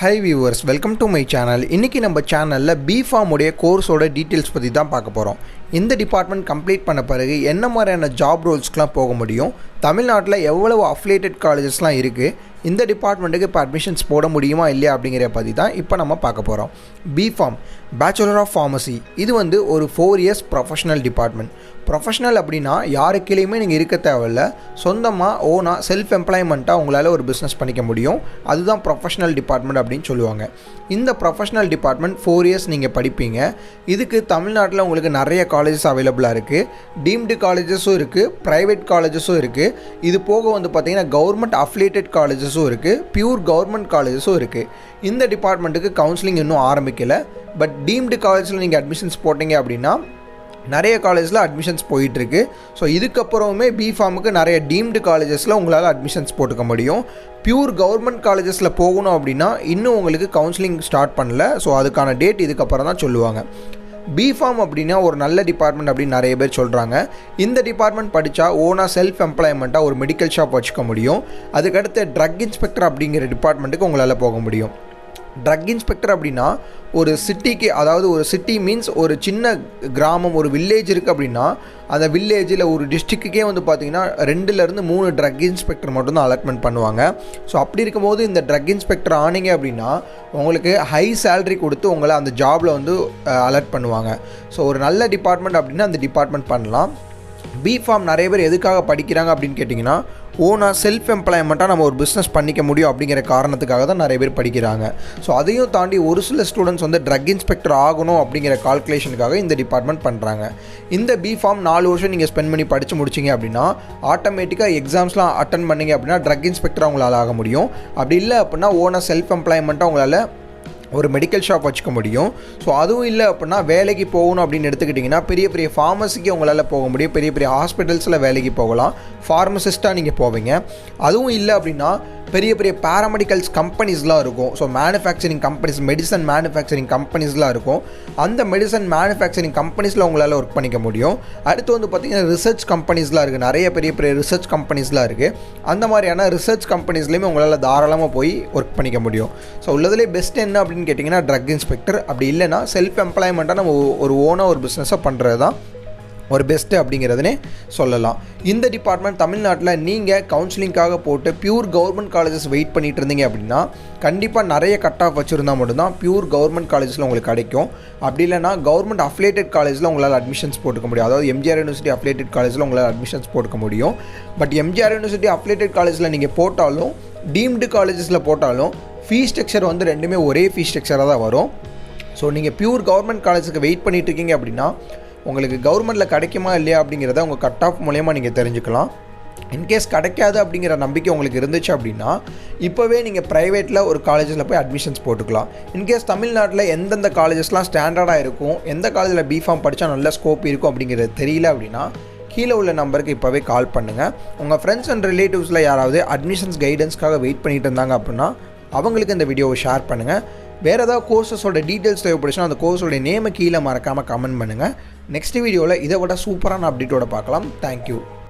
Hi viewers, welcome to my channel. இன்றைக்கி நம்ம சேனலில் பிஃபார்ம் உடைய கோர்ஸோட டீட்டெயில்ஸ் பற்றி தான் பார்க்க போகிறோம். இந்த டிபார்ட்மெண்ட் கம்ப்ளீட் பண்ண பிறகு என்ன மாதிரியான ஜாப் ரோல்ஸ்க்கெலாம் போக முடியும், தமிழ்நாட்டில் எவ்வளவு அஃபிலியேட்டட் காலேஜஸ்லாம் இருக்குது, இந்த டிபார்ட்மெண்ட்டுக்கு இப்போ அட்மிஷன்ஸ் போட முடியுமா இல்லையா அப்படிங்கிற பற்றி தான் இப்போ நம்ம பார்க்க போகிறோம். பிஃபார்ம், பேச்சுலர் ஆஃப் ஃபார்மசி, இது வந்து ஒரு 4 இயர்ஸ் ப்ரொஃபஷனல் டிபார்ட்மெண்ட். ப்ரொஃபஷனல் அப்படின்னா யாருக்கிலையுமே நீங்கள் இருக்க தேவையில்ல, சொந்தமாக ஓனாக செல்ஃப் எம்ப்ளாய்மெண்ட்டாக உங்களால் ஒரு பிஸ்னஸ் பண்ணிக்க முடியும். அதுதான் ப்ரொஃபஷனல் டிபார்ட்மெண்ட் அப்படின்னு சொல்லுவாங்க. இந்த ப்ரொஃபஷனல் டிபார்ட்மெண்ட் 4 இயர்ஸ் நீங்கள் படிப்பீங்க. இதுக்கு தமிழ்நாட்டில் உங்களுக்கு நிறைய காலேஜஸ் அவைலபிளாக இருக்குது. டீம்டு காலேஜஸும் இருக்குது, ப்ரைவேட் காலேஜஸும் இருக்குது. இது போக வந்து பார்த்திங்கன்னா கவர்மெண்ட் அஃபிலியேட்டட் காலேஜஸும் இருக்குது, பியூர் கவர்மெண்ட் காலேஜஸும் இருக்குது. இந்த டிபார்ட்மெண்ட்டுக்கு கவுன்சிலிங் இன்னும் ஆரம்பிக்கலை. பட் டீம்டு காலேஜில் நீங்கள் அட்மிஷன்ஸ் போட்டிங்க அப்படின்னா நிறைய காலேஜில் அட்மிஷன்ஸ் போயிட்டுருக்கு. ஸோ இதுக்கப்புறமே பிஃபார்முக்கு நிறைய டீம்டு காலேஜஸில் உங்களால் அட்மிஷன்ஸ் போட்டுக்க முடியும். பியூர் கவர்மெண்ட் காலேஜஸில் போகணும் அப்படின்னா இன்னும் உங்களுக்கு கவுன்சிலிங் ஸ்டார்ட் பண்ணல. ஸோ அதுக்கான டேட் இதுக்கப்புறம் தான் சொல்லுவாங்க. பிஃபார்ம் அப்படின்னா ஒரு நல்ல டிபார்ட்மெண்ட் அப்படின்னு நிறைய பேர் சொல்கிறாங்க. இந்த டிபார்ட்மெண்ட் படித்தா ஓனாக செல்ஃப் எம்ப்ளாய்மெண்ட்டாக ஒரு மெடிக்கல் ஷாப் வச்சுக்க முடியும். அதுக்கடுத்து ட்ரக் இன்ஸ்பெக்டர் அப்படிங்கிற டிபார்ட்மெண்ட்டுக்கு உங்களால் போக முடியும். ட்ரக் இன்ஸ்பெக்டர் அப்படின்னா ஒரு சிட்டிக்கு, அதாவது ஒரு சிட்டி மீன்ஸ் ஒரு சின்ன கிராமம், ஒரு வில்லேஜ் இருக்குது அப்படின்னா அந்த வில்லேஜில் ஒரு டிஸ்ட்ரிக்ட்டுக்கே வந்து பார்த்திங்கன்னா 2-3 ட்ரக் இன்ஸ்பெக்டர் மட்டும்தான் அலாட்மெண்ட் பண்ணுவாங்க. ஸோ அப்படி இருக்கும்போது இந்த ட்ரக் இன்ஸ்பெக்டர் ஆனீங்க அப்படின்னா உங்களுக்கு ஹை சேலரி கொடுத்து உங்களை அந்த ஜாபில் வந்து அலாட் பண்ணுவாங்க. ஸோ ஒரு நல்ல டிபார்ட்மெண்ட் அப்படின்னா அந்த டிபார்ட்மெண்ட் பண்ணலாம். பிஃபார்ம் நிறைய பேர் எதுக்காக படிக்கிறாங்க அப்படின்னு கேட்டிங்கன்னா, ஓனாக செல்ஃப் எம்ப்ளாய்மெண்ட்டாக நம்ம ஒரு பிஸ்னஸ் பண்ணிக்க முடியும் அப்படிங்கிற காரணத்துக்காக தான் நிறைய பேர் படிக்கிறாங்க. ஸோ அதையும் தாண்டி ஒரு சில ஸ்டூடெண்ட்ஸ் வந்து ட்ரக் இன்ஸ்பெக்டர் ஆகணும் அப்படிங்கிற கால்குலேஷனுக்காக இந்த டிபார்ட்மெண்ட் பண்ணுறாங்க. இந்த பிஃபார்ம் 4 வருஷம் நீங்கள் ஸ்பெண்ட் பண்ணி படித்து முடிச்சிங்க அப்படின்னா ஆட்டோமேட்டிக்காக எக்ஸாம்ஸ்லாம் அட்டன் பண்ணிங்க அப்படின்னா ட்ரக் இன்ஸ்பெக்டராக உங்களால் ஆக முடியும். அப்படி இல்லை அப்படின்னா ஓனாக செல்ஃப் எம்ப்ளாய்மெண்ட்டாக உங்களால் ஒரு மெடிக்கல் ஷாப் வச்சுக்க முடியும். ஸோ அதுவும் இல்லை அப்படின்னா வேலைக்கு போகணும் அப்படின்னு எடுத்துக்கிட்டிங்கன்னா பெரிய பெரிய ஃபார்மசிக்கு உங்களால் போக முடியும். பெரிய பெரிய ஹாஸ்பிட்டல்ஸில் வேலைக்கு போகலாம், ஃபார்மசிஸ்ட்டாக நீங்கள் போவீங்க. அதுவும் இல்லை அப்படின்னா பெரிய பெரிய பேராமெடிக்கல்ஸ் கம்பெனிஸ்லாம் இருக்கும். So manufacturing companies, medicine manufacturing கம்பெனிஸ்லாம் இருக்கும். அந்த மெடிசன் மேனுஃபேக்சரிங் கம்பெனிஸில் உங்களால் ஒர்க் பண்ணிக்க முடியும். அடுத்து வந்து பார்த்திங்கன்னா ரிசர்ச் கம்பெனிஸ்லாம் இருக்குது, நிறைய பெரிய பெரிய ரிசர்ச் கம்பெனிஸ்லாம் இருக்குது. அந்த மாதிரியான ரிசர்ச் கம்பெனிஸ்லேயுமே உங்களால் தாராளமாக போய் ஒர்க் பண்ணிக்க முடியும். ஸோ உள்ளதுலேயே பெஸ்ட் என்ன அப்படின்னு கேட்டிங்கன்னா ட்ரக் இன்ஸ்பெக்டர். அப்படி இல்லைனா செல்ஃப் எம்ப்ளாய்மெண்ட்டாக நம்ம ஒரு ஓனாக ஒரு பிஸ்னஸாக பண்ணுறது தான் ஒரு பெஸ்ட்டு அப்படிங்கிறதுனே சொல்லலாம். இந்த டிபார்ட்மெண்ட் தமிழ்நாட்டில் நீங்கள் கவுன்சிலிங்காக போட்டு பியூர் கவர்மெண்ட் காலேஜஸ் வெயிட் பண்ணிகிட்டு இருந்தீங்க அப்படின்னா கண்டிப்பாக நிறைய கட் ஆஃப் வச்சுருந்தால் மட்டும்தான் பியூர் கவர்மெண்ட் காலேஜில் உங்களுக்கு கிடைக்கும். அப்படி இல்லைனா கவர்மெண்ட் அஃபிலியேட்டட் காலேஜில் உங்களால் அட்மிஷன்ஸ் போட்டுக்க முடியும். அதாவது எம்ஜிஆர் யூனிவர்சிட்டி அஃபிலியேட்டட் காலேஜில் உங்களால் அட்மிஷன்ஸ் போட்டுக்க முடியும். பட் எம்ஜிஆர் யூனிவர்சிட்டி அஃபிலியேட்டட் காலேஜில் நீங்கள் போட்டாலும் டீம்டு காலேஜஸில் போட்டாலும் ஃபீஸ் ஸ்ட்ரக்சர் வந்து ரெண்டுமே ஒரே ஃபீஸ் ஸ்ட்ரக்சராக தான் வரும். ஸோ நீங்கள் பியூர் கவர்மெண்ட் காலேஜுக்கு வெயிட் பண்ணிகிட்டு இருக்கீங்க அப்படின்னா உங்களுக்கு கவர்மெண்ட்டில் கிடைக்குமா இல்லையா அப்படிங்கிறத உங்கள் கட் ஆஃப் மூலயமா நீங்கள் தெரிஞ்சுக்கலாம். இன்கேஸ் கிடைக்காது அப்படிங்கிற நம்பிக்கை உங்களுக்கு இருந்துச்சு அப்படின்னா இப்போவே நீங்கள் ப்ரைவேட்டில் ஒரு காலேஜில் போய் அட்மிஷன்ஸ் போட்டுக்கலாம். இன்கேஸ் தமிழ்நாட்டில் எந்தெந்த காலேஜஸ்லாம் ஸ்டாண்டர்டாக இருக்கும், எந்த காலேஜில் பிஃபார்ம் படித்தா நல்ல ஸ்கோப் இருக்கும் அப்படிங்கிறது தெரியல அப்படின்னா கீழே உள்ள நம்பருக்கு இப்போவே கால் பண்ணுங்கள். உங்கள் ஃப்ரெண்ட்ஸ் அண்ட் ரிலேட்டிவ்ஸில் யாராவது அட்மிஷன்ஸ் கைடன்ஸ்க்காக வெயிட் பண்ணிகிட்டு இருந்தாங்க அப்படின்னா அவங்களுக்கு இந்த வீடியோவை ஷேர் பண்ணுங்கள். வேறு ஏதாவது கோர்ஸஸோட டீட்டெயில்ஸ் தேவைப்படுச்சுன்னா அந்த கோர்ஸோட நேமை கீழே மறக்காமல் கமெண்ட் பண்ணுங்கள். நெக்ஸ்ட் வீடியோவில் இதை விட சூப்பரான அப்டேட்டோட பார்க்கலாம். தேங்க்யூ.